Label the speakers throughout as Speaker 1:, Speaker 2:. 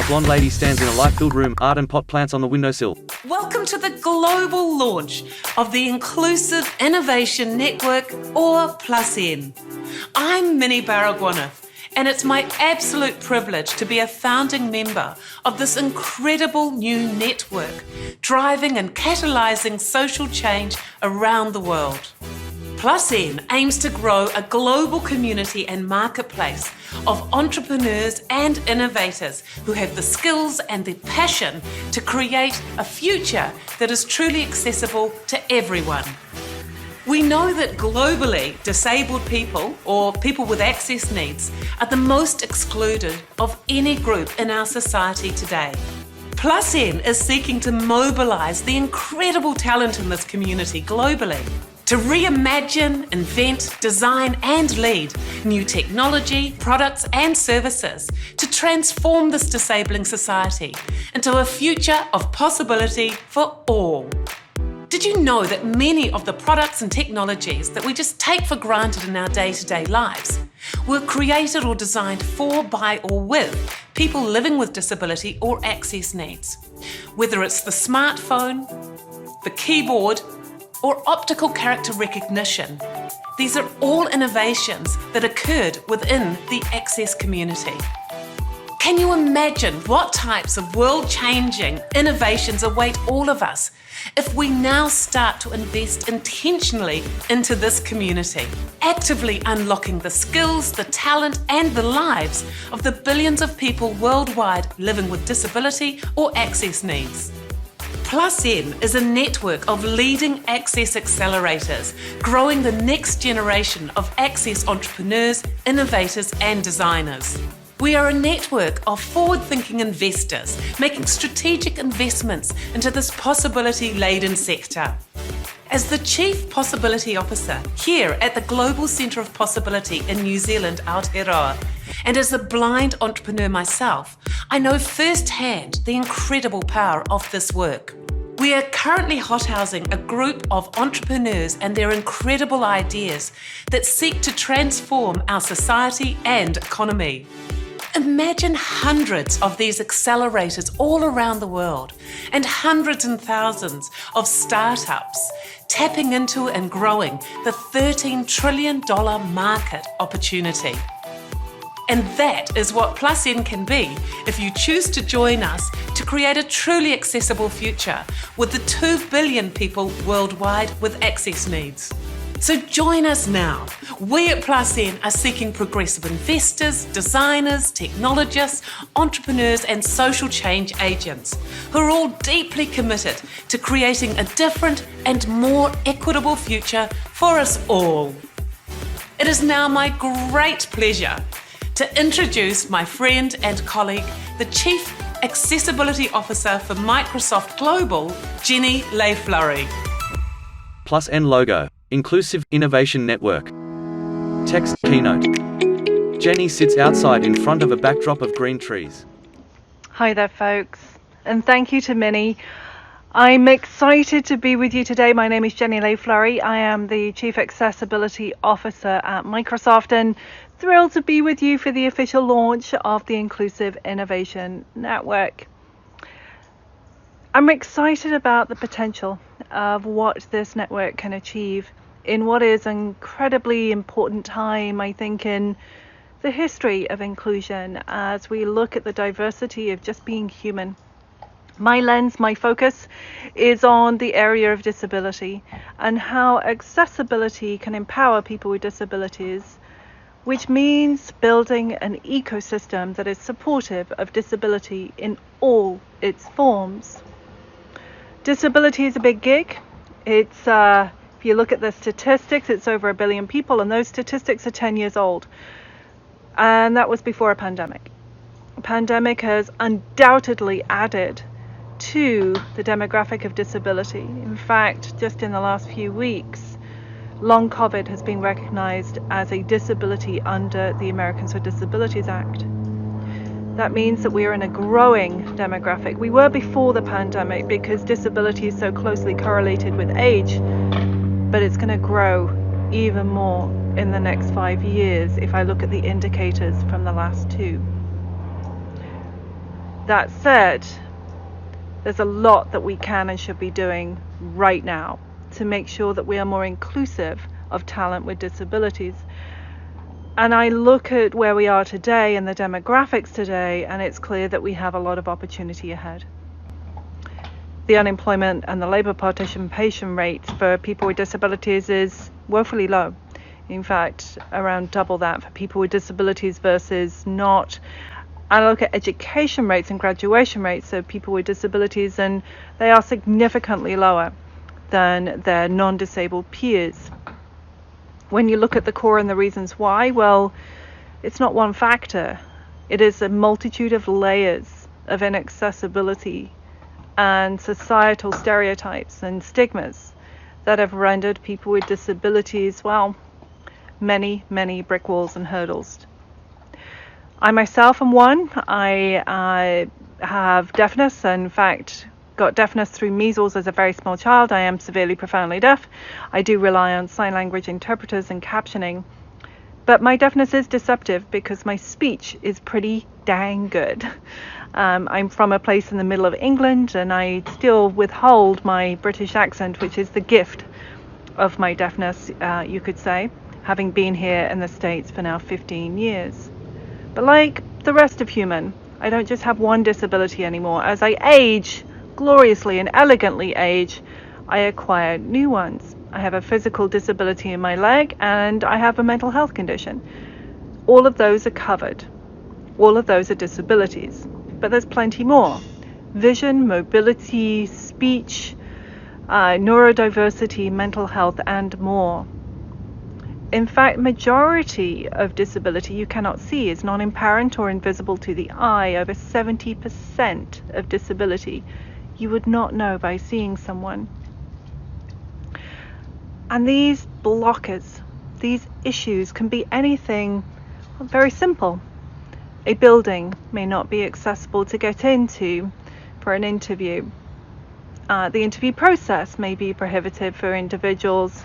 Speaker 1: blonde lady stands in a light-filled room, art and pot plants on the windowsill.
Speaker 2: Welcome to the global launch of the Inclusive Innovation Network, or +N. I'm Minnie Baragwanath, and it's my absolute privilege to be a founding member of this incredible new network, driving and catalysing social change around the world. +N aims to grow a global community and marketplace of entrepreneurs and innovators who have the skills and the passion to create a future that is truly accessible to everyone. We know that globally, disabled people or people with access needs are the most excluded of any group in our society today. +N is seeking to mobilise the incredible talent in this community globally to reimagine, invent, design and lead new technology, products and services to transform this disabling society into a future of possibility for all. Did you know that many of the products and technologies that we just take for granted in our day-to-day lives were created or designed for, by or with people living with disability or access needs? Whether it's the smartphone, the keyboard, or optical character recognition, these are all innovations that occurred within the access community. Can you imagine what types of world-changing innovations await all of us if we now start to invest intentionally into this community, actively unlocking the skills, the talent and the lives of the billions of people worldwide living with disability or access needs? +N is a network of leading access accelerators, growing the next generation of access entrepreneurs, innovators and designers. We are a network of forward-thinking investors making strategic investments into this possibility-laden sector. As the Chief Possibility Officer here at the Global Centre of Possibility in New Zealand, Aotearoa, and as a blind entrepreneur myself, I know firsthand the incredible power of this work. We are currently hothousing a group of entrepreneurs and their incredible ideas that seek to transform our society and economy. Imagine hundreds of these accelerators all around the world and hundreds and thousands of startups tapping into and growing the $13 trillion market opportunity. And that is what +N can be if you choose to join us to create a truly accessible future with the 2 billion people worldwide with access needs. So join us now. We at +N are seeking progressive investors, designers, technologists, entrepreneurs and social change agents who are all deeply committed to creating a different and more equitable future for us all. It is now my great pleasure to introduce my friend and colleague, the Chief Accessibility Officer for Microsoft Global, Jenny Lay-Flurry.
Speaker 1: +N logo, Inclusive Innovation Network. Text keynote. Jenny sits outside in front of a backdrop of green trees.
Speaker 3: Hi there folks, and thank you to Minnie. I'm excited to be with you today. My name is Jenny Lay-Flurry. I am the Chief Accessibility Officer at Microsoft and thrilled to be with you for the official launch of the Inclusive Innovation Network. I'm excited about the potential of what this network can achieve in what is an incredibly important time, I think, in the history of inclusion as we look at the diversity of just being human. My lens, my focus is on the area of disability and how accessibility can empower people with disabilities, which means building an ecosystem that is supportive of disability in all its forms. Disability is a big gig. It's, if you look at the statistics, it's over 1 billion people, and those statistics are 10 years old. And that was before a pandemic. A pandemic has undoubtedly added to the demographic of disability. In fact, just in the last few weeks, long COVID has been recognized as a disability under the Americans with Disabilities Act. That means that we are in a growing demographic. We were before the pandemic because disability is so closely correlated with age, but it's going to grow even more in the next 5 years if I look at the indicators from the last 2. That said, there's a lot that we can and should be doing right now to make sure that we are more inclusive of talent with disabilities. And I look at where we are today and the demographics today, and it's clear that we have a lot of opportunity ahead. The unemployment and the labour participation rates for people with disabilities is woefully low. In fact, around double that for people with disabilities versus not. I look at education rates and graduation rates of people with disabilities, and they are significantly lower than their non-disabled peers. When you look at the core and the reasons why, well, it's not one factor. It is a multitude of layers of inaccessibility and societal stereotypes and stigmas that have rendered people with disabilities, well, many, many brick walls and hurdles. I myself am one. I have deafness, and in fact got deafness through measles as a very small child. I am severely profoundly deaf. I do rely on sign language interpreters and captioning, but my deafness is deceptive because my speech is pretty dang good. I'm from a place in the middle of England, and I still withhold my British accent, which is the gift of my deafness, you could say, having been here in the States for now 15 years. But like the rest of human, I don't just have one disability anymore. As I age, gloriously and elegantly age, I acquire new ones. I have a physical disability in my leg, and I have a mental health condition. All of those are covered. All of those are disabilities. But there's plenty more. Vision, mobility, speech, neurodiversity, mental health, and more. In fact, majority of disability you cannot see is non-apparent or invisible to the eye. Over 70% of disability you would not know by seeing someone. And these blockers, these issues can be anything very simple. A building may not be accessible to get into for an interview. The interview process may be prohibitive for individuals.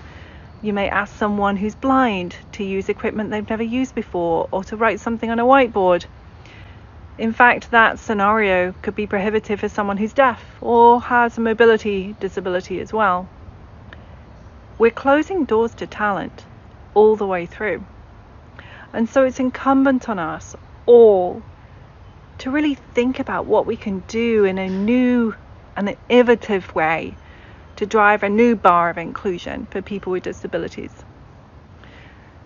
Speaker 3: You may ask someone who's blind to use equipment they've never used before, or to write something on a whiteboard. In fact, that scenario could be prohibitive for someone who's deaf or has a mobility disability as well. We're closing doors to talent all the way through. And so it's incumbent on us all to really think about what we can do in a new and innovative way to drive a new bar of inclusion for people with disabilities.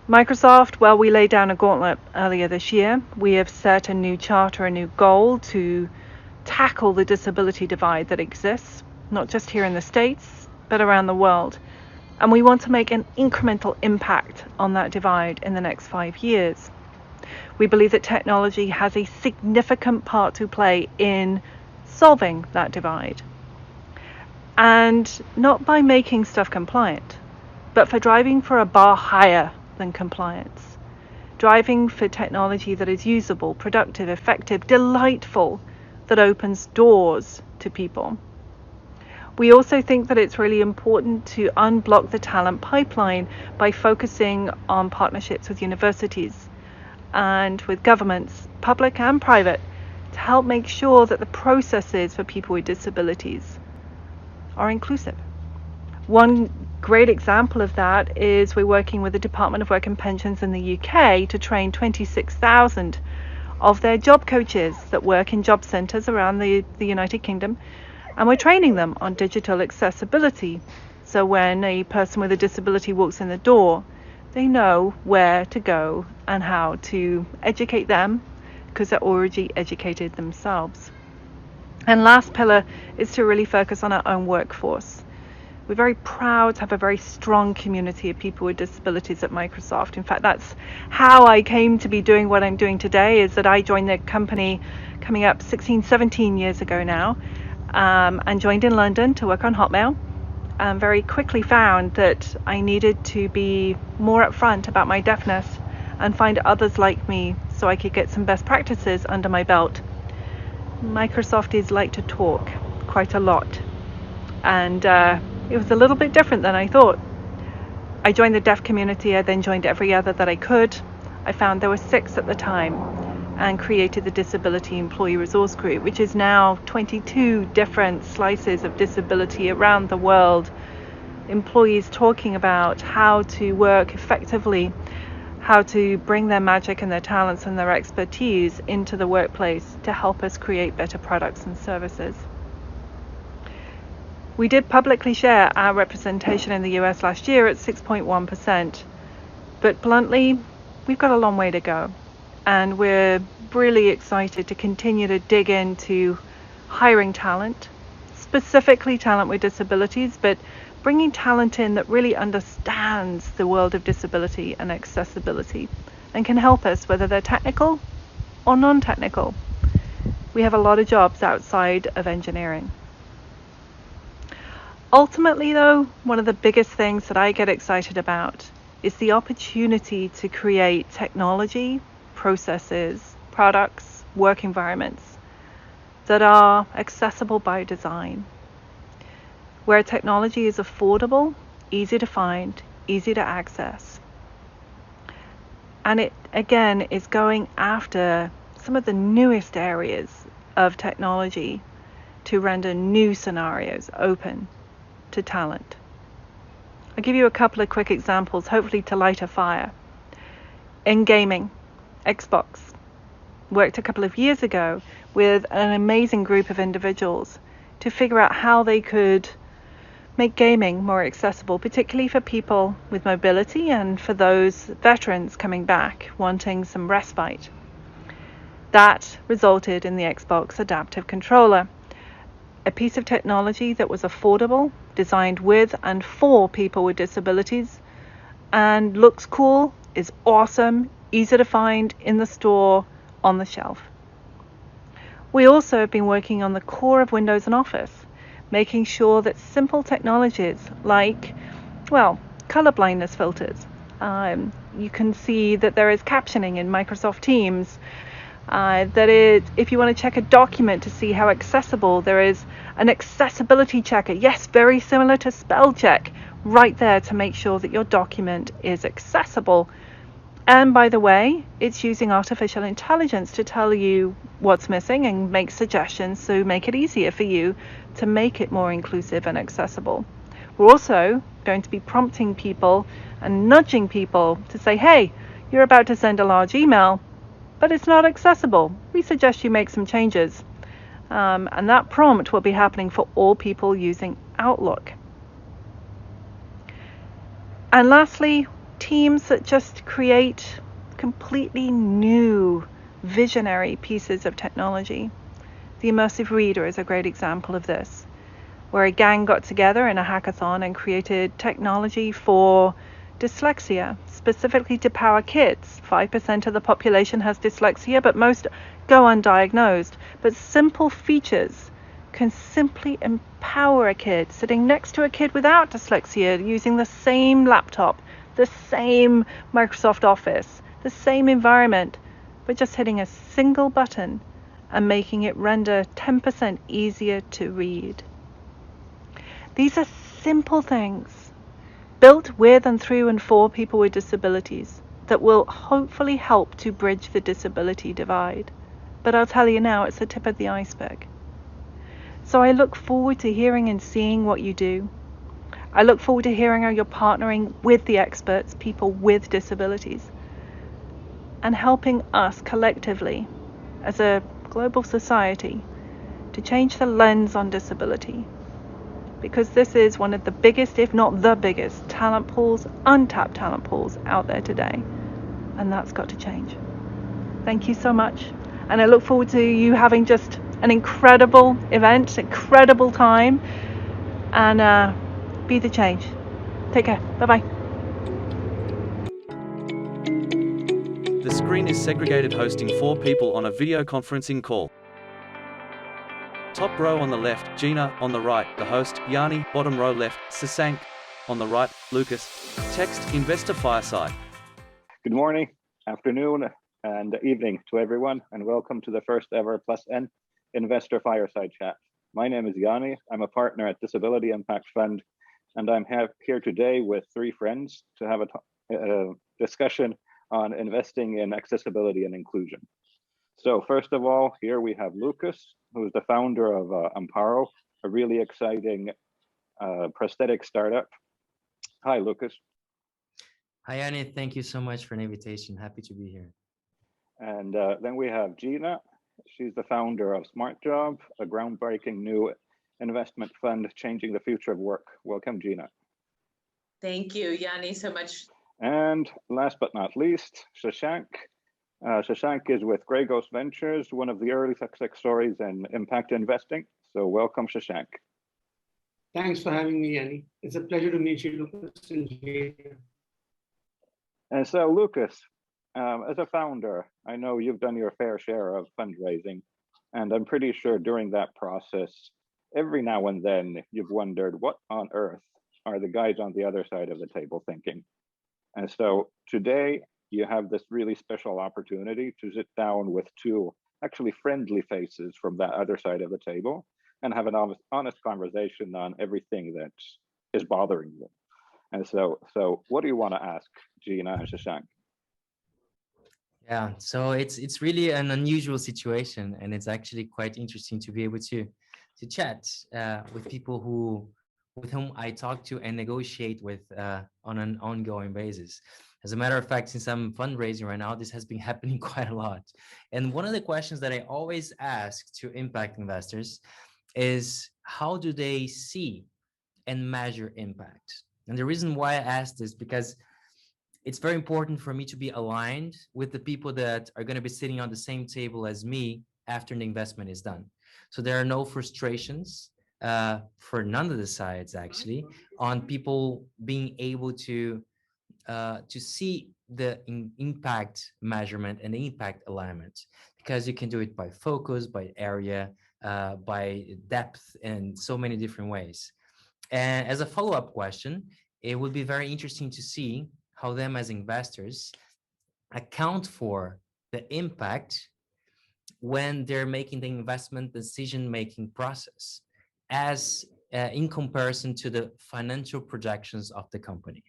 Speaker 3: Microsoft, well, we laid down a gauntlet earlier this year. We have set a new charter, a new goal to tackle the disability divide that exists, not just here in the States, but around the world. And we want to make an incremental impact on that divide in the next 5 years. We believe that technology has a significant part to play in solving that divide. And not by making stuff compliant, but for driving for a bar higher than compliance. Driving for technology that is usable, productive, effective, delightful, that opens doors to people. We also think that it's really important to unblock the talent pipeline by focusing on partnerships with universities and with governments, public and private, to help make sure that the processes for people with disabilities are inclusive. One great example of that is we're working with the Department of Work and Pensions in the UK to train 26,000 of their job coaches that work in job centres around the United Kingdom, and we're training them on digital accessibility. So when a person with a disability walks in the door, they know where to go and how to educate them because they're already educated themselves. And last pillar is to really focus on our own workforce. We're very proud to have a very strong community of people with disabilities at Microsoft. In fact, that's how I came to be doing what I'm doing today, is that I joined the company coming up 16, 17 years ago now, and joined in London to work on Hotmail. And very quickly found that I needed to be more upfront about my deafness and find others like me so I could get some best practices under my belt. Microsofties like to talk quite a lot, and it was a little bit different than I thought. I joined the deaf community. I then joined every other that I could. I found there were 6 at the time, and created the Disability Employee Resource Group, which is now 22 different slices of disability around the world. Employees talking about how to work effectively, how to bring their magic and their talents and their expertise into the workplace to help us create better products and services. We did publicly share our representation in the US last year at 6.1%, but bluntly, we've got a long way to go. And we're really excited to continue to dig into hiring talent, specifically talent with disabilities, but bringing talent in that really understands the world of disability and accessibility and can help us, whether they're technical or non-technical. We have a lot of jobs outside of engineering. Ultimately, though, one of the biggest things that I get excited about is the opportunity to create technology, processes, products, work environments that are accessible by design, where technology is affordable, easy to find, easy to access. And it, again, is going after some of the newest areas of technology to render new scenarios open to talent. I'll give you a couple of quick examples, hopefully to light a fire. In gaming, Xbox worked a couple of years ago with an amazing group of individuals to figure out how they could make gaming more accessible, particularly for people with mobility and for those veterans coming back wanting some respite. That resulted in the Xbox Adaptive Controller, a piece of technology that was affordable, designed with and for people with disabilities, and looks cool, is awesome, easy to find in the store, on the shelf. We also have been working on the core of Windows and Office, making sure that simple technologies like, well, color blindness filters. You can see that there is captioning in Microsoft Teams. If you want to check a document to see how accessible, there is an accessibility checker. Yes, very similar to spell check, right there to make sure that your document is accessible. And by the way, it's using artificial intelligence to tell you what's missing and make suggestions to make it easier for you to make it more inclusive and accessible. We're also going to be prompting people and nudging people to say, hey, you're about to send a large email, but it's not accessible. We suggest you make some changes. And that prompt will be happening for all people using Outlook. And lastly, teams that just create completely new visionary pieces of technology. The Immersive Reader is a great example of this, where a gang got together in a hackathon and created technology for dyslexia, specifically to power kids. 5% of the population has dyslexia, but most go undiagnosed. But simple features can simply empower a kid sitting next to a kid without dyslexia using the same laptop, the same Microsoft Office, the same environment, but just hitting a single button and making it render 10% easier to read. These are simple things built with and through and for people with disabilities that will hopefully help to bridge the disability divide. But I'll tell you now, it's the tip of the iceberg. So I look forward to hearing and seeing what you do. I look forward to hearing how you're partnering with the experts, people with disabilities, and helping us collectively as a global society to change the lens on disability. Because this is one of the biggest, if not the biggest, talent pools, untapped talent pools out there today. And that's got to change. Thank you so much. And I look forward to you having just an incredible event, incredible time, and be the change. Take care. Bye-bye.
Speaker 1: The screen is segregated, hosting 4 people on a video conferencing call. Top row on the left, Gina; on the right, the host, Yanni; bottom row left, Sasank; on the right, Lucas. Text, Investor Fireside.
Speaker 4: Good morning, afternoon, and evening to everyone, and welcome to the first ever +N Investor Fireside Chat. My name is Yanni. I'm a partner at Disability Impact Fund, and I'm here today with 3 friends to have a discussion on investing in accessibility and inclusion. So first of all, here we have Lucas, who's the founder of Amparo, a really exciting prosthetic startup. Hi, Lucas.
Speaker 5: Hi, Yanni. Thank you so much for the invitation. Happy to be here.
Speaker 4: And then we have Gina. She's the founder of SmartJob, a groundbreaking new investment fund changing the future of work. Welcome, Gina.
Speaker 2: Thank you, Yanni, so much.
Speaker 4: And last but not least, Shashank. Shashank is with Grey Ghost Ventures, one of the early success stories in impact investing. So welcome, Shashank.
Speaker 6: Thanks for having me, Yanni. It's a pleasure to meet you, Lucas.
Speaker 4: And so, Lucas, as a founder, I know you've done your fair share of fundraising, and I'm pretty sure during that process, every now and then you've wondered what on earth are the guys on the other side of the table thinking. And so today you have this really special opportunity to sit down with two actually friendly faces from that other side of the table and have an honest conversation on everything that is bothering you. And so what do you want to ask Gina and Shashank?
Speaker 5: Yeah, so it's really an unusual situation, and it's actually quite interesting to be able to chat with people with whom I talk to and negotiate with on an ongoing basis. As a matter of fact, since I'm fundraising right now, this has been happening quite a lot. And one of the questions that I always ask to impact investors is, how do they see and measure impact? And the reason why I ask this, because it's very important for me to be aligned with the people that are going to be sitting on the same table as me after the investment is done. So there are no frustrations for none of the sides, actually, on people being able to see the impact measurement and the impact alignment, because you can do it by focus, by area, by depth, and so many different ways. And as a follow-up question, it would be very interesting to see how them as investors account for the impact when they're making the investment decision-making process, as in comparison to the financial projections of the company.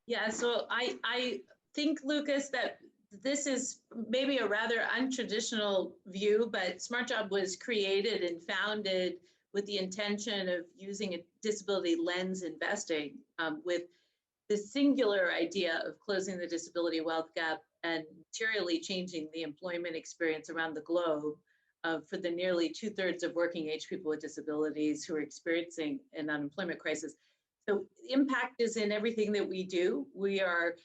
Speaker 7: Yeah, so I think, Lucas, that this is maybe a rather untraditional view, but SmartJob was created and founded with the intention of using a disability lens investing with the singular idea of closing the disability wealth gap and materially changing the employment experience around the globe for the nearly 2/3 of working age people with disabilities who are experiencing an unemployment crisis. So impact is in everything that we do. We are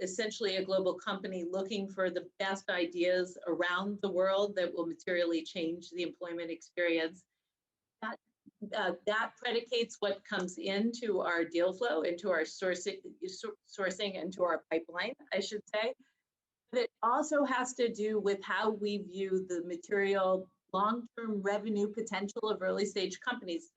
Speaker 7: essentially a global company looking for the best ideas around the world that will materially change the employment experience. That predicates what comes into our deal flow, into our sourcing, into our pipeline, I should say. But it also has to do with how we view the material long-term revenue potential of early stage companies.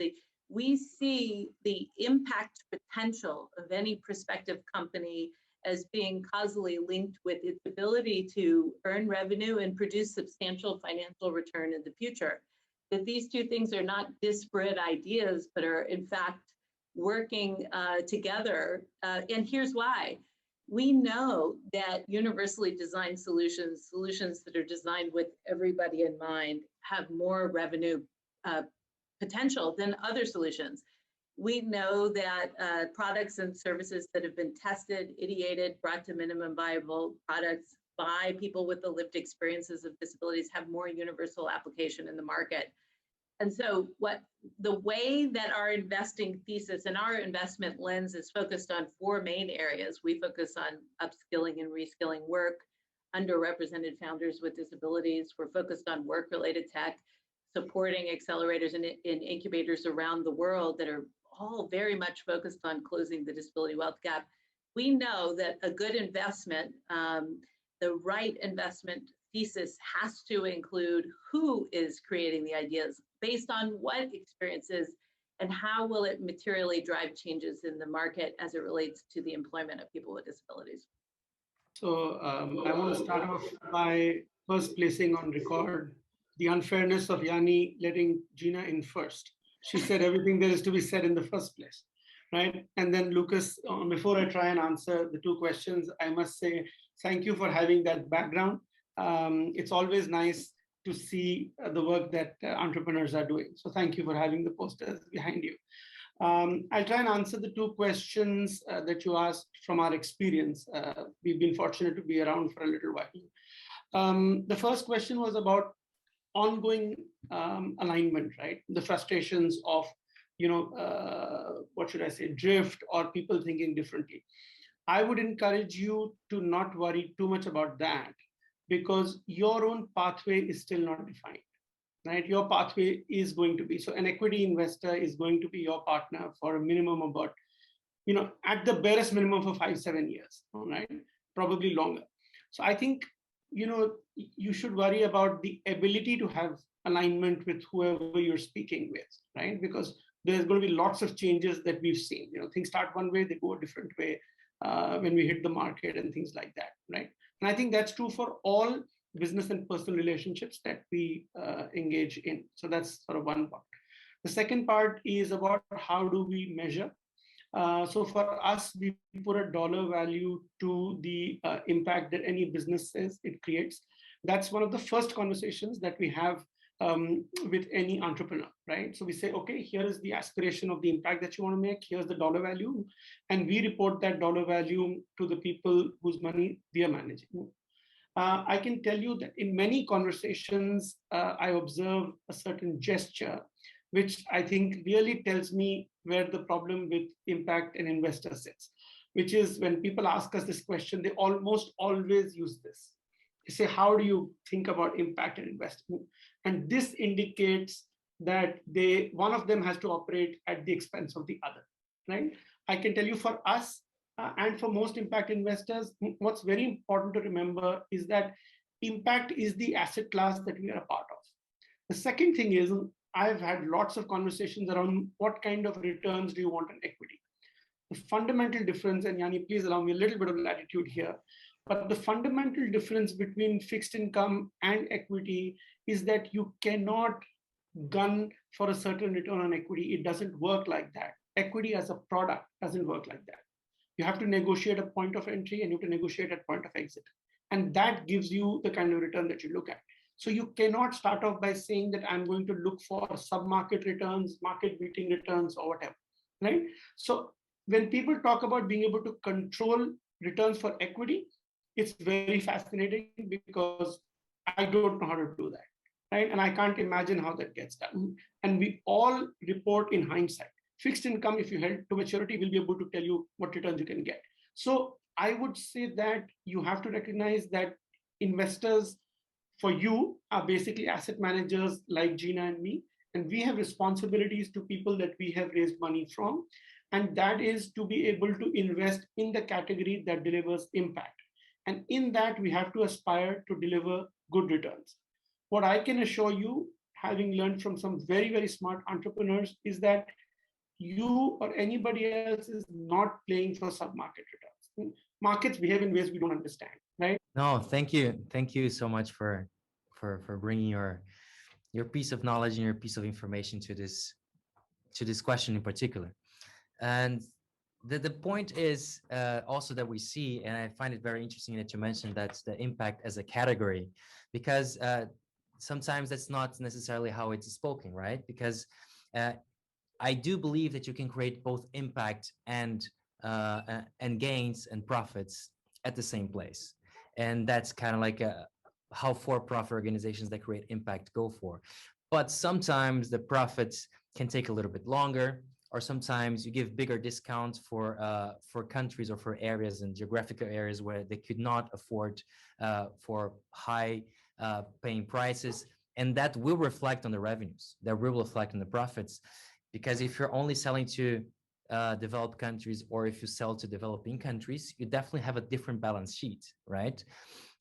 Speaker 7: We see the impact potential of any prospective company as being causally linked with its ability to earn revenue and produce substantial financial return in the future. That these two things are not disparate ideas, but are in fact working together. And here's why. We know that universally designed solutions that are designed with everybody in mind, have more revenue potential than other solutions. We know that products and services that have been tested, ideated, brought to minimum viable products by people with the lived experiences of disabilities have more universal application in the market. And so the way that our investing thesis and our investment lens is focused on four main areas. We focus on upskilling and reskilling work, underrepresented founders with disabilities. We're focused on work-related tech, supporting accelerators and incubators around the world that are all very much focused on closing the disability wealth gap. We know that a good investment, the right investment thesis has to include who is creating the ideas, based on what experiences, and how will it materially drive changes in the market as it relates to the employment of people with disabilities.
Speaker 6: So I want to start off by first placing on record the unfairness of Yanni letting Gina in first. She said everything there is to be said in the first place, right? And then Lucas, before I try and answer the two questions, I must say thank you for having that background, It's always nice to see the work that entrepreneurs are doing. So thank you for having the posters behind you. I'll try and answer the two questions that you asked from our experience. We've been fortunate to be around for a little while. The first question was about ongoing alignment, right? The frustrations of, what should I say, drift or people thinking differently. I would encourage you to not worry too much about that, because your own pathway is still not defined, right? Your pathway is going to be, so an equity investor is going to be your partner for a minimum about, at the barest minimum for 5-7 years, right? Probably longer. So I think, you should worry about the ability to have alignment with whoever you're speaking with, right? Because there's going to be lots of changes that we've seen. Things start one way, they go a different way when we hit the market and things like that, right? And I think that's true for all business and personal relationships that we engage in. So that's sort of one part. The second part is about how do we measure. So for us, we put a dollar value to the impact that any business says it creates. That's one of the first conversations that we have with any entrepreneur, right? So we say, okay, here is the aspiration of the impact that you want to make. Here's the dollar value. And we report that dollar value to the people whose money we are managing. I can tell you that in many conversations, I observe a certain gesture, which I think really tells me where the problem with impact and investor sits, which is when people ask us this question, they almost always use this. They say, how do you think about impact and investment? And this indicates that one of them has to operate at the expense of the other, right? I can tell you for us and for most impact investors, what's very important to remember is that impact is the asset class that we are a part of. The second thing is, I've had lots of conversations around what kind of returns do you want on equity. The fundamental difference, and Yanni, please allow me a little bit of latitude here, but the fundamental difference between fixed income and equity is that you cannot gun for a certain return on equity. It doesn't work like that. Equity as a product doesn't work like that. You have to negotiate a point of entry and you have to negotiate at point of exit. And that gives you the kind of return that you look at. So you cannot start off by saying that I'm going to look for sub-market returns, market beating returns, or whatever, right? So when people talk about being able to control returns for equity, it's very fascinating because I don't know how to do that, right? And I can't imagine how that gets done. And we all report in hindsight. Fixed income, if you held to maturity, will be able to tell you what returns you can get. So I would say that you have to recognize that investors for you are basically asset managers like Gina and me, and we have responsibilities to people that we have raised money from, and that is to be able to invest in the category that delivers impact. And in that, we have to aspire to deliver good returns. What I can assure you, having learned from some very, very smart entrepreneurs, is that you or anybody else is not playing for sub-market returns. Markets behave in ways we don't understand, right?
Speaker 5: No, thank you so much for bringing your piece of knowledge and your piece of information to this question in particular. And the point is also that we see, and I find it very interesting that you mentioned that's the impact as a category, because sometimes that's not necessarily how it's spoken, right? Because I do believe that you can create both impact and gains and profits at the same place. And that's kind of like how for-profit organizations that create impact go for. But sometimes the profits can take a little bit longer, or sometimes you give bigger discounts for countries or for areas and geographical areas where they could not afford for high paying prices. And that will reflect on the revenues, that will reflect on the profits. Because if you're only selling to developed countries, or if you sell to developing countries, you definitely have a different balance sheet, right?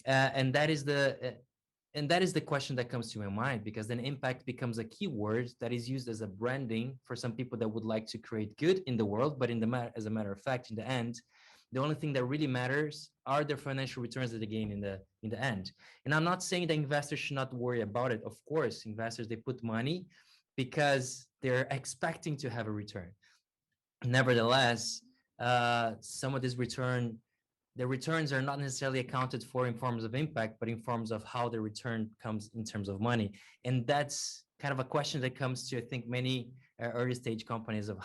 Speaker 5: And that is the question that comes to my mind, because then impact becomes a keyword that is used as a branding for some people that would like to create good in the world. But as a matter of fact, in the end, the only thing that really matters are their financial returns that they gain in the end. And I'm not saying that investors should not worry about it. Of course, investors, they put money because they're expecting to have a return. Nevertheless, some of this return the returns are not necessarily accounted for in forms of impact, but in forms of how the return comes in terms of money. And that's kind of a question that comes to, I think, many early stage companies of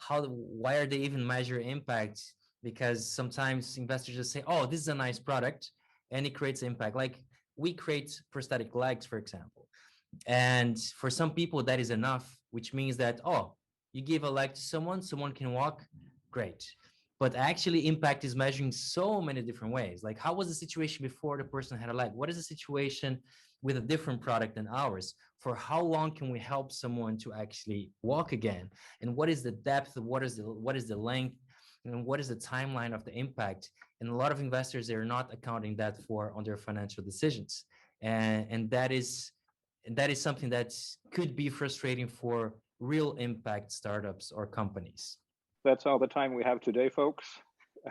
Speaker 5: why are they even measure impact? Because sometimes investors just say, oh, this is a nice product, and it creates impact. Like we create prosthetic legs, for example. And for some people, that is enough, which means that, oh, you give a leg to someone, someone can walk, great. But actually, impact is measuring so many different ways. Like, how was the situation before the person had a leg? What is the situation with a different product than ours? For how long can we help someone to actually walk again? And what is the depth? What is the length? And what is the timeline of the impact? And a lot of investors, they're not accounting that for on their financial decisions. And that is something that could be frustrating for real impact startups or companies.
Speaker 4: That's all the time we have today, folks.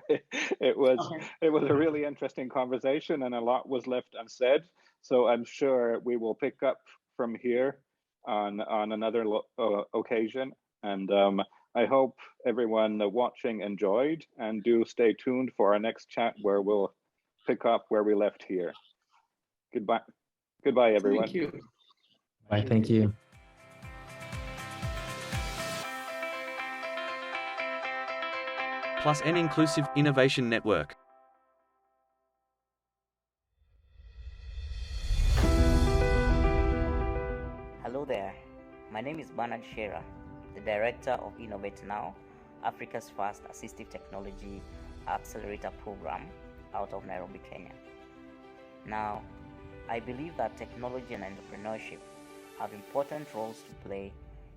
Speaker 4: It was a really interesting conversation, and a lot was left unsaid. So I'm sure we will pick up from here on another occasion. And I hope everyone watching enjoyed, and do stay tuned for our next chat where we'll pick up where we left here. Goodbye, everyone.
Speaker 6: Thank you.
Speaker 5: Bye. Thank you.
Speaker 1: +N Inclusive Innovation Network.
Speaker 8: Hello there, my name is Bernard Shearer, the Director of Innovate Now, Africa's first assistive technology accelerator program out of Nairobi, Kenya. Now, I believe that technology and entrepreneurship have important roles to play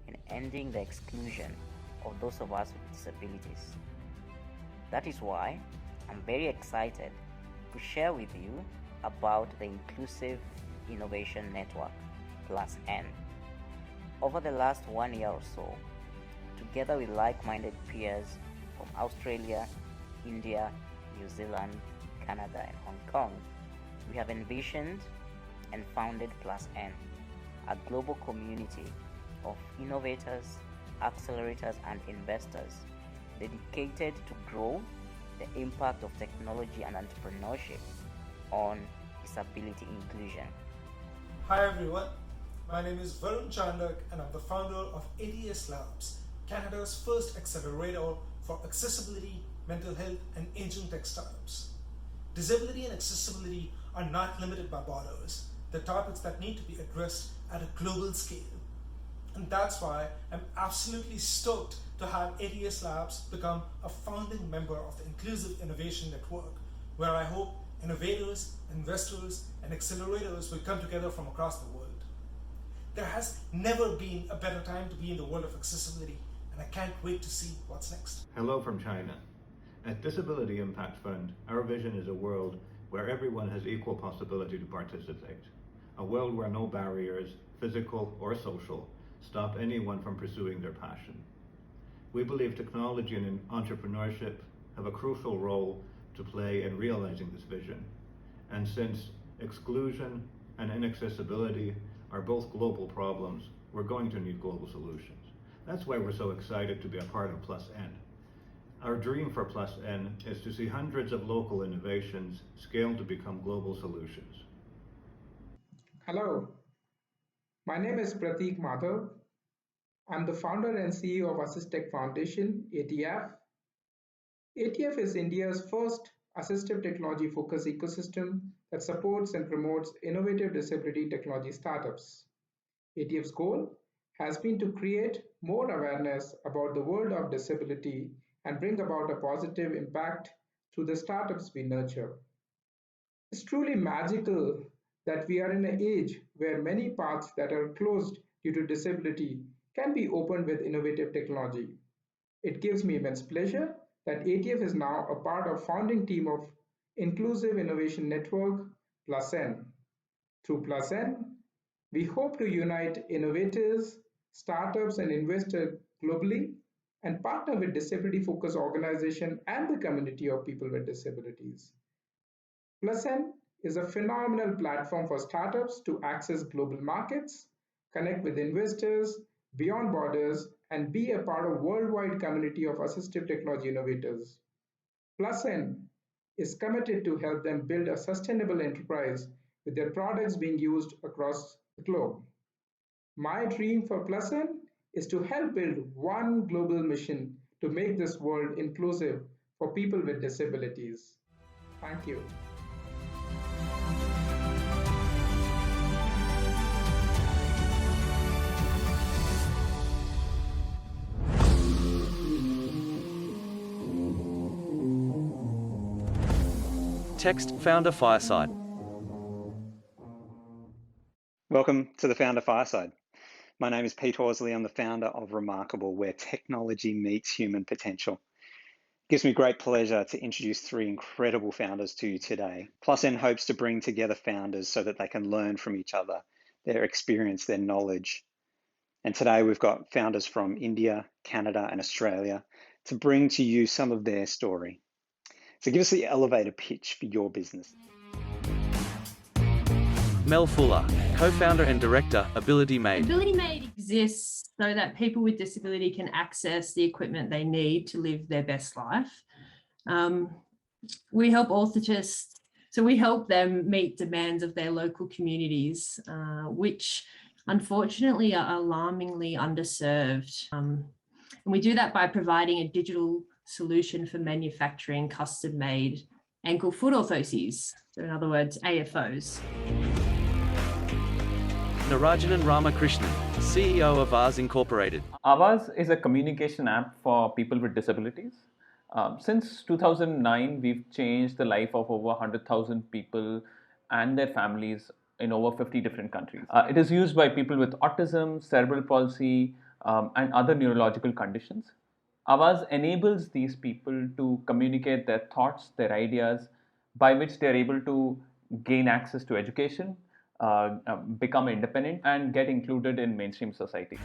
Speaker 8: in ending the exclusion of those of us with disabilities. That is why I'm very excited to share with you about the Inclusive Innovation Network, +N. Over the last 1 year or so, together with like-minded peers from Australia, India, New Zealand, Canada, and Hong Kong, we have envisioned and founded +N, a global community of innovators, accelerators, and investors dedicated to grow the impact of technology and entrepreneurship on disability inclusion.
Speaker 9: Hi everyone, my name is Varun Chandak and I'm the founder of ATS Labs, Canada's first accelerator for accessibility, mental health, and aging tech startups. Disability and accessibility are not limited by borders. They're topics that need to be addressed at a global scale. And that's why I'm absolutely stoked to have ATS Labs become a founding member of the Inclusive Innovation Network, where I hope innovators, investors, and accelerators will come together from across the world. There has never been a better time to be in the world of accessibility, and I can't wait to see what's next.
Speaker 10: Hello from China. At Disability Impact Fund, our vision is a world where everyone has equal possibility to participate. A world where no barriers, physical or social, stop anyone from pursuing their passion. We believe technology and entrepreneurship have a crucial role to play in realizing this vision. And since exclusion and inaccessibility are both global problems, we're going to need global solutions. That's why we're so excited to be a part of +N. Our dream for +N is to see hundreds of local innovations scale to become global solutions.
Speaker 11: Hello, my name is Prateek Madhav. I'm the founder and CEO of Assistech Foundation, ATF. ATF is India's first assistive technology focused ecosystem that supports and promotes innovative disability technology startups. ATF's goal has been to create more awareness about the world of disability and bring about a positive impact through the startups we nurture. It's truly magical that we are in an age where many paths that are closed due to disability can be opened with innovative technology. It gives me immense pleasure that ATF is now a part of founding team of Inclusive Innovation Network, +N. Through +N, we hope to unite innovators, startups, and investors globally and partner with disability-focused organizations and the community of people with disabilities. +N is a phenomenal platform for startups to access global markets, connect with investors beyond borders, and be a part of worldwide community of assistive technology innovators. +N is committed to help them build a sustainable enterprise with their products being used across the globe. My dream for PlusN is to help build one global mission to make this world inclusive for people with disabilities. Thank you.
Speaker 1: Text Founder Fireside.
Speaker 12: Welcome to the Founder Fireside. My name is Pete Horsley. I'm the founder of Remarkable, where technology meets human potential. It gives me great pleasure to introduce three incredible founders to you today. PlusN hopes to bring together founders so that they can learn from each other, their experience, their knowledge. And today we've got founders from India, Canada, and Australia to bring to you some of their story. So give us the elevator pitch for your business.
Speaker 1: Mel Fuller, co-founder and director, Ability Made.
Speaker 13: Ability Made exists so that people with disability can access the equipment they need to live their best life. We help orthotists, so we help them meet demands of their local communities, which unfortunately are alarmingly underserved. And we do that by providing a digital solution for manufacturing custom-made ankle-foot orthoses, so in other words, AFOs.
Speaker 1: Narayanan Ramakrishnan, CEO of Ours Incorporated.
Speaker 14: Ours is a communication app for people with disabilities. Since 2009, we've changed the life of over 100,000 people and their families in over 50 different countries. It is used by people with autism, cerebral palsy, and other neurological conditions. Ours enables these people to communicate their thoughts, their ideas, by which they're able to gain access to education, become independent, and get included in mainstream society.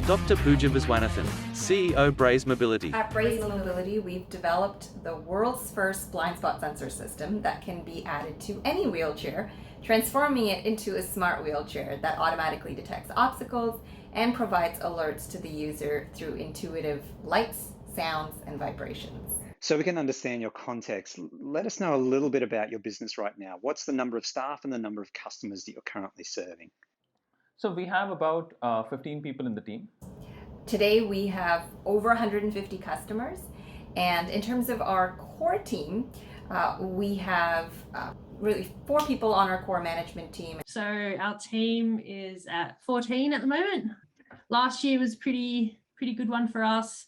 Speaker 1: Dr. Pooja Viswanathan, CEO Braze Mobility.
Speaker 15: At Braze Mobility, we've developed the world's first blind spot sensor system that can be added to any wheelchair, transforming it into a smart wheelchair that automatically detects obstacles and provides alerts to the user through intuitive lights, sounds, and vibrations.
Speaker 12: So we can understand your context. Let us know a little bit about your business right now. What's the number of staff and the number of customers that you're currently serving?
Speaker 14: So we have about 15 people in the team.
Speaker 15: Today we have over 150 customers, and in terms of our core team, we have really 4 people on our core management team.
Speaker 13: So our team is at 14 at the moment. Last year was pretty good one for us.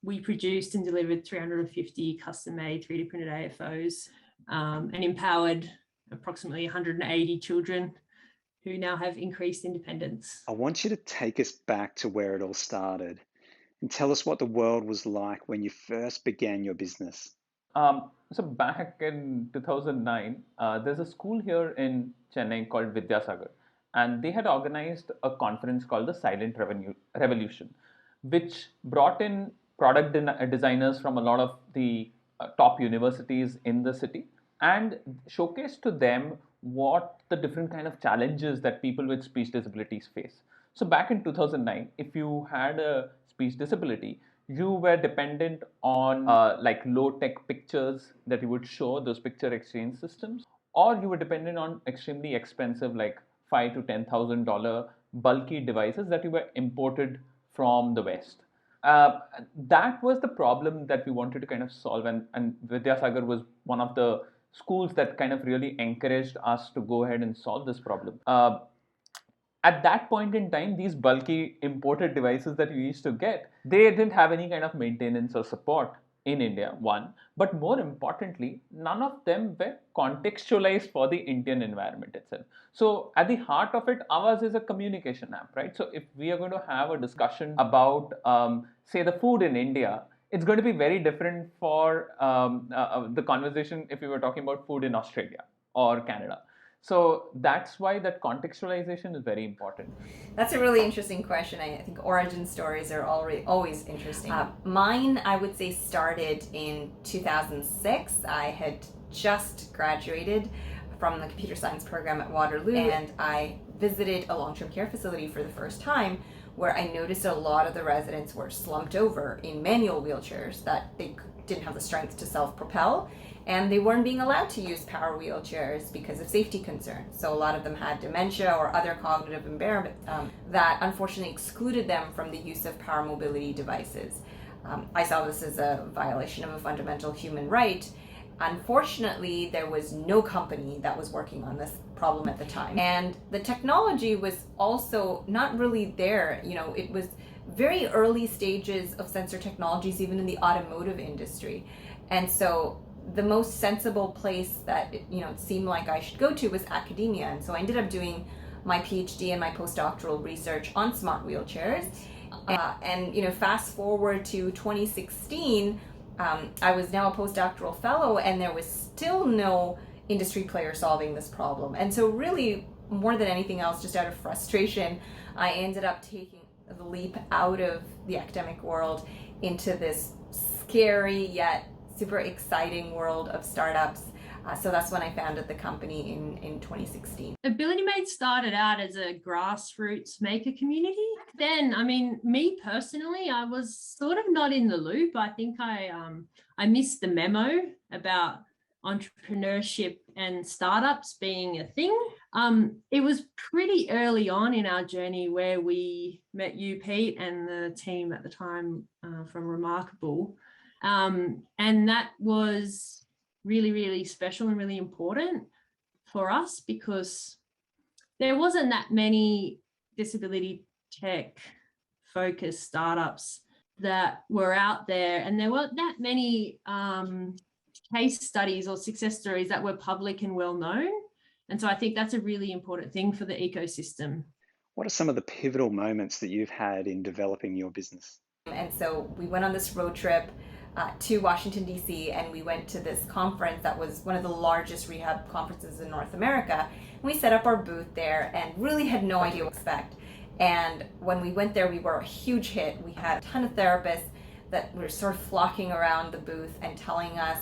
Speaker 13: We produced and delivered 350 custom-made 3D printed AFOs and empowered approximately 180 children who now have increased independence.
Speaker 12: I want you to take us back to where it all started and tell us what the world was like when you first began your business.
Speaker 14: So back in 2009, there's a school here in Chennai called Vidyasagar, and they had organized a conference called the Silent Revolution, which brought in product designers from a lot of the top universities in the city and showcased to them what the different kind of challenges that people with speech disabilities face. So back in 2009, if you had a speech disability, you were dependent on like low-tech pictures that you would show, those picture exchange systems, or you were dependent on extremely expensive, like $5,000 to $10,000 bulky devices that you were imported from the West. That was the problem that we wanted to kind of solve, and Vidyasagar was one of the schools that kind of really encouraged us to go ahead and solve this problem. At that point in time, these bulky imported devices that you used to get, they didn't have any kind of maintenance or support in India, one. But more importantly, none of them were contextualized for the Indian environment itself. So at the heart of it, ours is a communication app, right? So if we are going to have a discussion about, say, the food in India, it's going to be very different for the conversation if we were talking about food in Australia or Canada. So that's why that contextualization is very important.
Speaker 15: That's a really interesting question. I think origin stories are always interesting. Mine, I would say, started in 2006. I had just graduated from the computer science program at Waterloo, and I visited a long-term care facility for the first time, where I noticed a lot of the residents were slumped over in manual wheelchairs that they didn't have the strength to self-propel, and they weren't being allowed to use power wheelchairs because of safety concerns. So a lot of them had dementia or other cognitive impairment that unfortunately excluded them from the use of power mobility devices. I saw this as a violation of a fundamental human right. Unfortunately, there was no company that was working on this problem at the time. And the technology was also not really there. You know, it was very early stages of sensor technologies, even in the automotive industry. And so the most sensible place that it seemed like I should go to was academia. And so I ended up doing my PhD and my postdoctoral research on smart wheelchairs. And fast forward to 2016, I was now a postdoctoral fellow, and there was still no industry player solving this problem. And so really, more than anything else, just out of frustration, I ended up taking the leap out of the academic world into this scary yet super exciting world of startups. So that's when I founded the company in 2016.
Speaker 13: Ability Made started out as a grassroots maker community. Then, I mean, me personally, I was sort of not in the loop. I think I missed the memo about entrepreneurship and startups being a thing. It was pretty early on in our journey where we met you, Pete, and the team at the time from Remarkable. And that was really, really special and really important for us because there wasn't that many disability tech focused startups that were out there, and there weren't that many case studies or success stories that were public and well known. And so I think that's a really important thing for the ecosystem.
Speaker 12: What are some of the pivotal moments that you've had in developing your business?
Speaker 15: And so we went on this road trip to Washington, D.C., and we went to this conference that was one of the largest rehab conferences in North America. And we set up our booth there and really had no idea what to expect. And when we went there, we were a huge hit. We had a ton of therapists that were sort of flocking around the booth and telling us,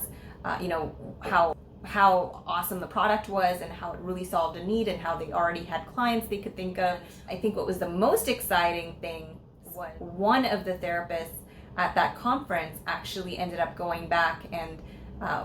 Speaker 15: how awesome the product was and how it really solved a need and how they already had clients they could think of. I think what was the most exciting thing was one of the therapists at that conference actually ended up going back and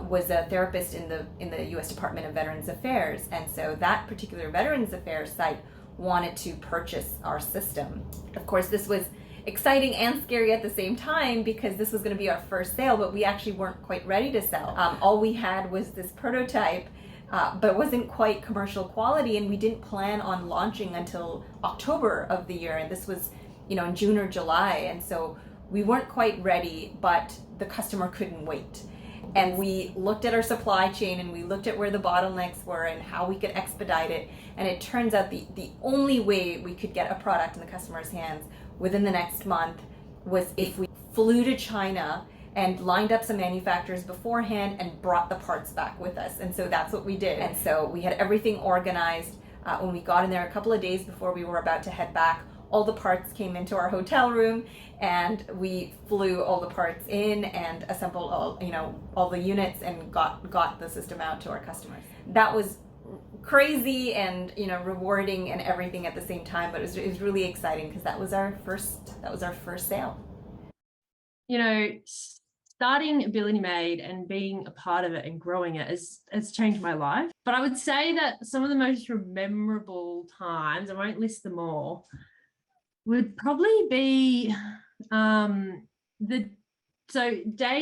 Speaker 15: was a therapist in the U.S. Department of Veterans Affairs. And so that particular Veterans Affairs site wanted to purchase our system. Of course, this was exciting and scary at the same time because this was going to be our first sale, but we actually weren't quite ready to sell. All we had was this prototype, but it wasn't quite commercial quality, and we didn't plan on launching until October of the year. And this was, in June or July. And so we weren't quite ready, but the customer couldn't wait. And we looked at our supply chain and we looked at where the bottlenecks were and how we could expedite it. And it turns out the only way we could get a product in the customer's hands within the next month was if we flew to China and lined up some manufacturers beforehand and brought the parts back with us. And so that's what we did. And so we had everything organized. When we got in there a couple of days before we were about to head back, all the parts came into our hotel room, and we flew all the parts in and assembled all the units and got the system out to our customers. That was crazy and rewarding and everything at the same time, but it was really exciting because that was our first sale.
Speaker 13: Starting Ability Made and being a part of it and growing it has changed my life. But I would say that some of the most memorable times, I won't list them all, would probably be day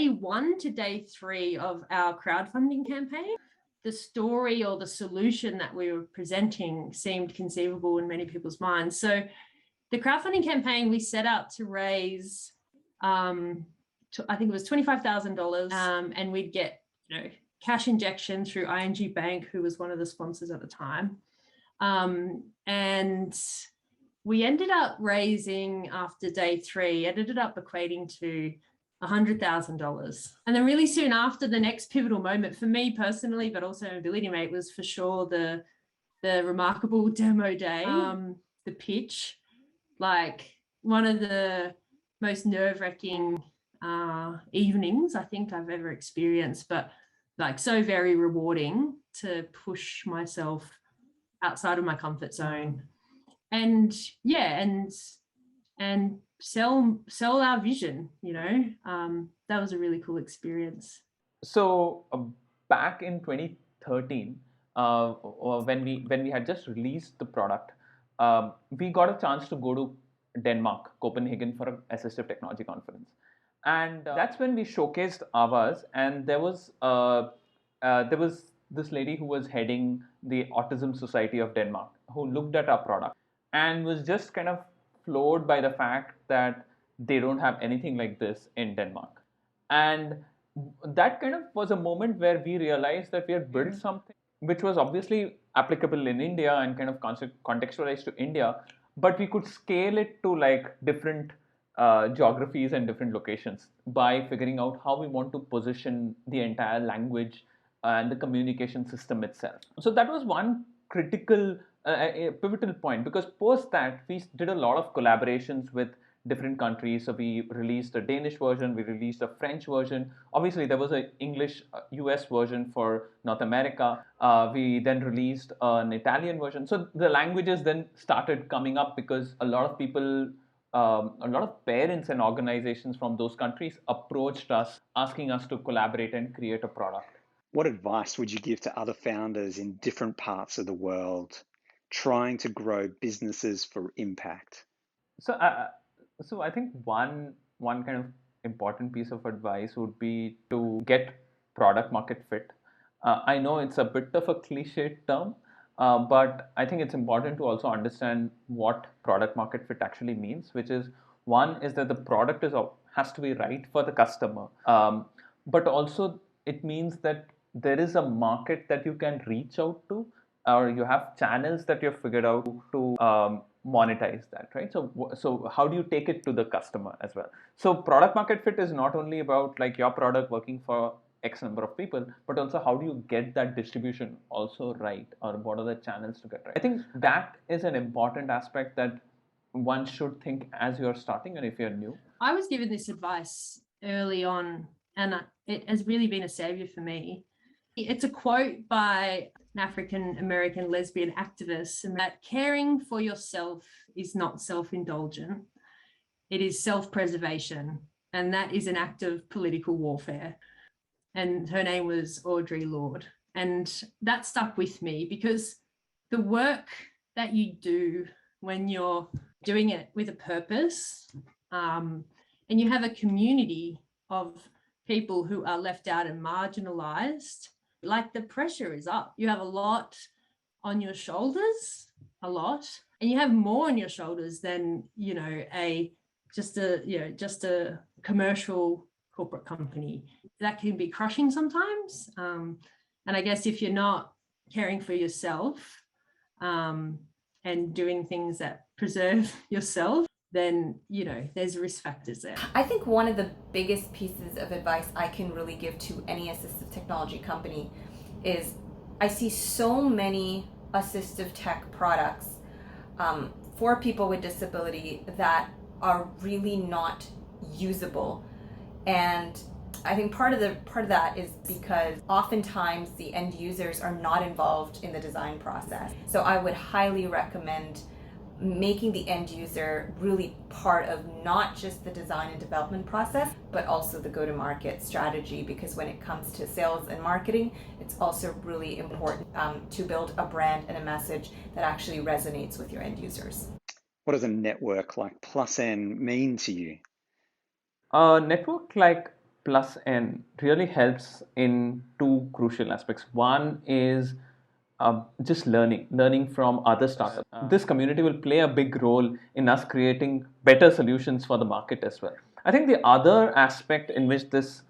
Speaker 13: 1 to day 3 of our crowdfunding campaign. The story or the solution that we were presenting seemed conceivable in many people's minds. So the crowdfunding campaign, we set out to raise, I think it was $25,000, and we'd get cash injection through ING Bank, who was one of the sponsors at the time. And we ended up raising, after day 3, it ended up equating to $100,000. And then really soon after, the next pivotal moment for me personally, but also Ability Made, was for sure the Remarkable demo day, the pitch, like one of the most nerve-wracking evenings I think I've ever experienced, but like so very rewarding to push myself outside of my comfort zone. And sell our vision. That was a really cool experience.
Speaker 14: So back in 2013, when we had just released the product, we got a chance to go to Denmark, Copenhagen, for an assistive technology conference, and that's when we showcased ours. And there was this lady who was heading the Autism Society of Denmark, who looked at our product and was just kind of floored by the fact that they don't have anything like this in Denmark. And that kind of was a moment where we realized that we had built something which was obviously applicable in India and kind of contextualized to India, but we could scale it to like different geographies and different locations by figuring out how we want to position the entire language and the communication system itself. So that was one critical, pivotal point, because post that we did a lot of collaborations with different countries. So we released a Danish version, we released a French version. Obviously, there was an English US version for North America. We then released an Italian version. So the languages then started coming up because a lot of people, a lot of parents and organizations from those countries approached us, asking us to collaborate and create a product.
Speaker 12: What advice would you give to other founders in different parts of the world trying to grow businesses for impact?
Speaker 14: So I think one kind of important piece of advice would be to get product market fit. I know it's a bit of a cliche term, but I think it's important to also understand what product market fit actually means, which is, one is that the product has to be right for the customer, but also it means that there is a market that you can reach out to, or you have channels that you've figured out to monetize that, right? So how do you take it to the customer as well? So product market fit is not only about like your product working for X number of people, but also how do you get that distribution also right, or what are the channels to get right? I think that is an important aspect that one should think as you're starting and if you're new.
Speaker 13: I was given this advice early on, and it has really been a savior for me. It's a quote by an African American lesbian activist, and that caring for yourself is not self-indulgent, it is self-preservation, and that is an act of political warfare. And her name was Audre Lorde, and that stuck with me because the work that you do when you're doing it with a purpose, and you have a community of people who are left out and marginalized, like the pressure is up. You have a lot on your shoulders, and you have more on your shoulders than, just a commercial corporate company. That can be crushing sometimes. And I guess if you're not caring for yourself and doing things that preserve yourself, then, there's risk factors there.
Speaker 15: I think one of the biggest pieces of advice I can really give to any assistive technology company is I see so many assistive tech products for people with disability that are really not usable. And I think part of that is because oftentimes the end users are not involved in the design process. So I would highly recommend making the end user really part of not just the design and development process, but also the go-to-market strategy, because when it comes to sales and marketing, it's also really important to build a brand and a message that actually resonates with your end users.
Speaker 12: What does a network like PlusN mean to you?
Speaker 14: A network like PlusN really helps in two crucial aspects. One is just learning from other startups. This community will play a big role in us creating better solutions for the market as well. I think the other aspect in which this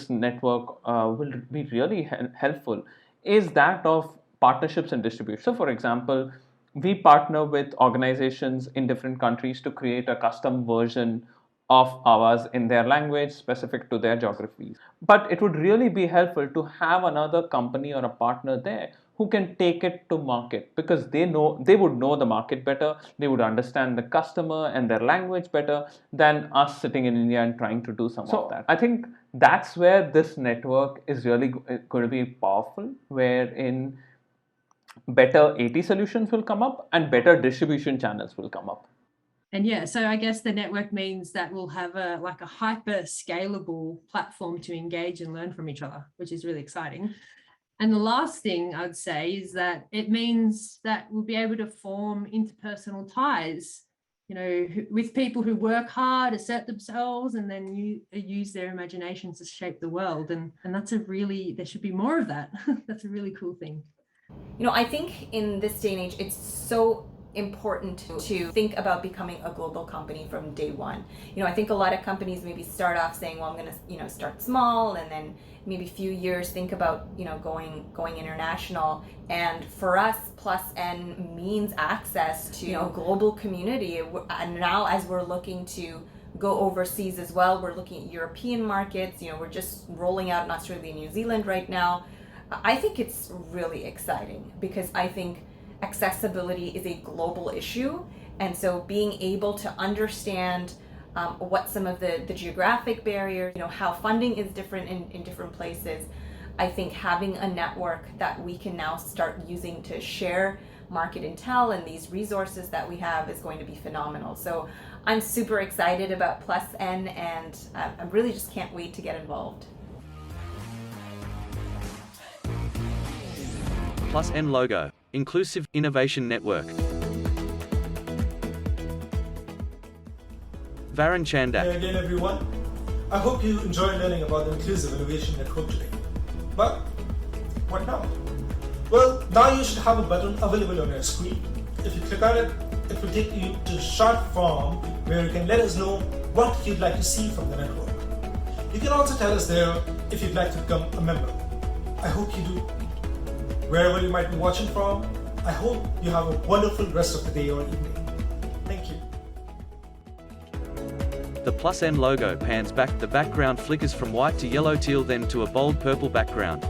Speaker 14: network will be really helpful is that of partnerships and distribution. So for example, we partner with organizations in different countries to create a custom version of ours in their language specific to their geographies. But it would really be helpful to have another company or a partner there who can take it to market, because they would know the market better, they would understand the customer and their language better than us sitting in India and trying to do some of that. I think that's where this network is really going to be powerful, wherein better AT solutions will come up and better distribution channels will come up.
Speaker 13: And yeah, so I guess the network means that we'll have a hyper scalable platform to engage and learn from each other, which is really exciting. And the last thing I'd say is that it means that we'll be able to form interpersonal ties, with people who work hard, assert themselves, and then use their imaginations to shape the world. And that's there should be more of that. That's a really cool thing.
Speaker 15: I think in this day and age, it's so important to think about becoming a global company from day one. I think a lot of companies maybe start off saying, well, I'm going to, start small, and then maybe a few years think about, going international. And for us, Plus N means access to, global community. And now as we're looking to go overseas as well, we're looking at European markets, we're just rolling out in Australia and New Zealand right now. I think it's really exciting because I think accessibility is a global issue, and so being able to understand what some of the geographic barriers, how funding is different in different places. I think having a network that we can now start using to share market intel and these resources that we have is going to be phenomenal. So I'm super excited about Plus N, and I really just can't wait to get involved.
Speaker 1: Plus N logo. Inclusive Innovation Network. Varun Chandak.
Speaker 9: Hey again, everyone. I hope you enjoyed learning about the Inclusive Innovation Network today. But what now? Well, now you should have a button available on your screen. If you click on it, it will take you to a short form where you can let us know what you'd like to see from the network. You can also tell us there if you'd like to become a member. I hope you do. Wherever you might be watching from, I hope you have a wonderful rest of the day or evening. Thank you.
Speaker 1: The Plus N logo pans back, the background flickers from white to yellow teal then to a bold purple background.